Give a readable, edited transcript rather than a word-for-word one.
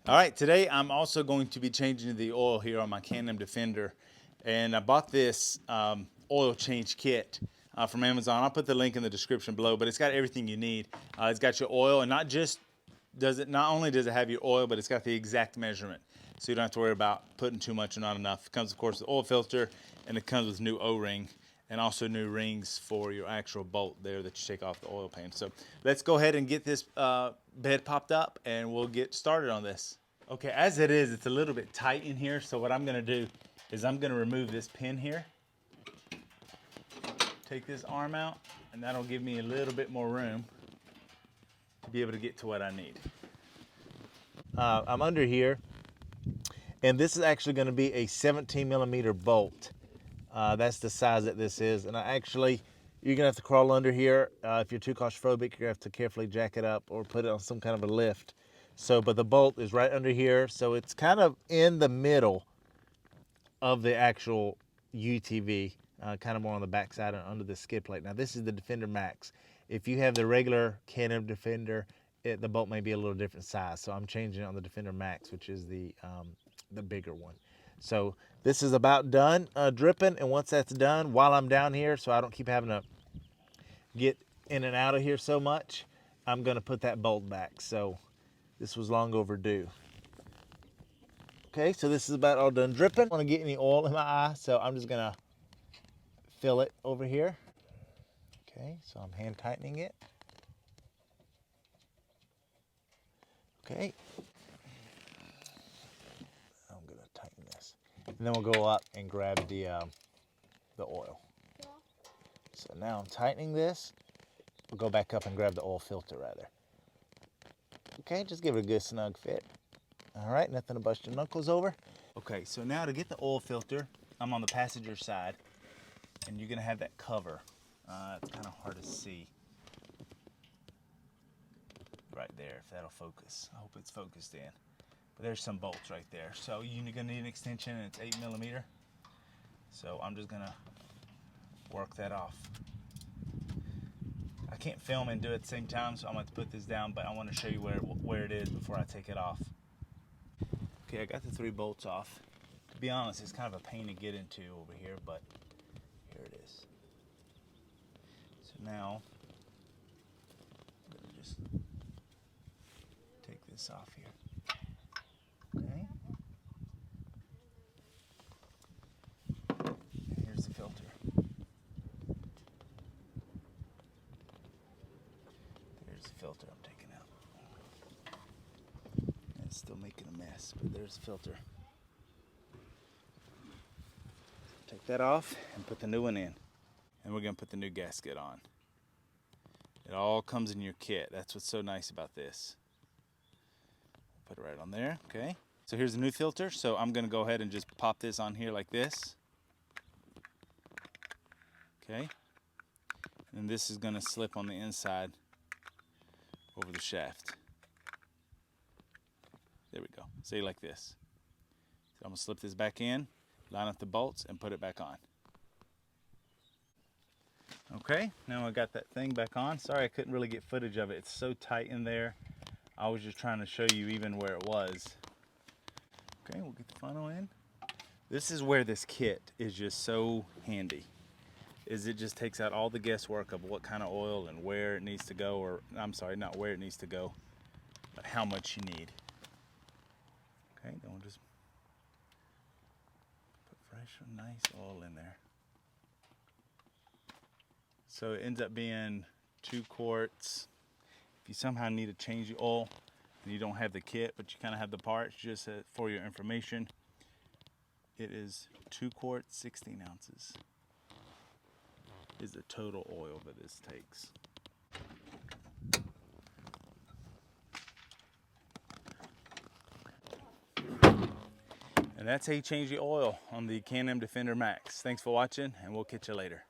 All right, today I'm also going to be changing the oil here on my Can-Am Defender. And I bought this oil change kit from Amazon. I'll put the link in the description below, but it's got everything you need. It's got your oil, and not only does it have your oil, but it's got the exact measurement. So you don't have to worry about putting too much or not enough. It comes, of course, with oil filter, and it comes with new O-ring and also new rings for your actual bolt there that you take off the oil pan. So let's go ahead and get this bed popped up, and we'll get started on this. Okay, as it is, it's a little bit tight in here, so what I'm gonna do is I'm gonna remove this pin here, take this arm out, and that'll give me a little bit more room to be able to get to what I need. I'm under here, and this is actually gonna be a 17mm bolt. That's the size that this is, and you're gonna have to crawl under here. If you're too claustrophobic, you're gonna have to carefully jack it up or put it on some kind of a lift. So, but the bolt is right under here, so it's kind of in the middle of the actual UTV, kind of more on the back side and under the skid plate. Now, this is the Defender Max. If you have the regular Can-Am Defender, the bolt may be a little different size, so I'm changing it on the Defender Max, which is the bigger one. So this is about done dripping, and once that's done, while I'm down here, so I don't keep having to get in and out of here so much, I'm gonna put that bolt back. So this was long overdue. Okay, so this is about all done dripping. I don't want to get any oil in my eye, so I'm just gonna fill it over here. Okay, so I'm hand tightening it. Okay. I'm gonna tighten this. And then we'll go up and grab the oil. So now I'm tightening this. We'll go back up and grab the oil filter rather. Okay, just give it a good snug fit. All right, nothing to bust your knuckles over. Okay, so now to get the oil filter, I'm on the passenger side, and you're gonna have that cover. It's kind of hard to see. Right there, if that'll focus. I hope it's focused in. But there's some bolts right there. So you're gonna need an extension, and it's 8mm. So I'm just gonna work that off. I can't film and do it at the same time, so I'm going to put this down, but I want to show you where it is before I take it off. Okay, I got the 3 bolts off. To be honest, it's kind of a pain to get into over here, but here it is. So now, I'm going to just take this off here. Okay. And here's the filter. Filter I'm taking out. It's still making a mess, but there's the filter. Take that off and put the new one in. And we're gonna put the new gasket on. It all comes in your kit. That's what's so nice about this. Put it right on there, okay? So here's the new filter. So I'm gonna go ahead and just pop this on here like this. Okay? And this is gonna slip on the inside over the shaft. There we go. See, like this. So I'm gonna slip this back in, line up the bolts, and put it back on. Okay, now I got that thing back on. Sorry I couldn't really get footage of it. It's so tight in there. I was just trying to show you even where it was. Okay, we'll get the funnel in. This is where this kit is just so handy. It just takes out all the guesswork of what kind of oil and where it needs to go, or I'm sorry, not where it needs to go, but how much you need. Okay, then we'll just put fresh, nice oil in there. So it ends up being 2 quarts. If you somehow need to change the oil and you don't have the kit, but you kind of have the parts, just for your information, it is 2 quarts, 16 ounces. Is the total oil that this takes. And that's how you change the oil on the Can-Am Defender Max. Thanks for watching, and we'll catch you later.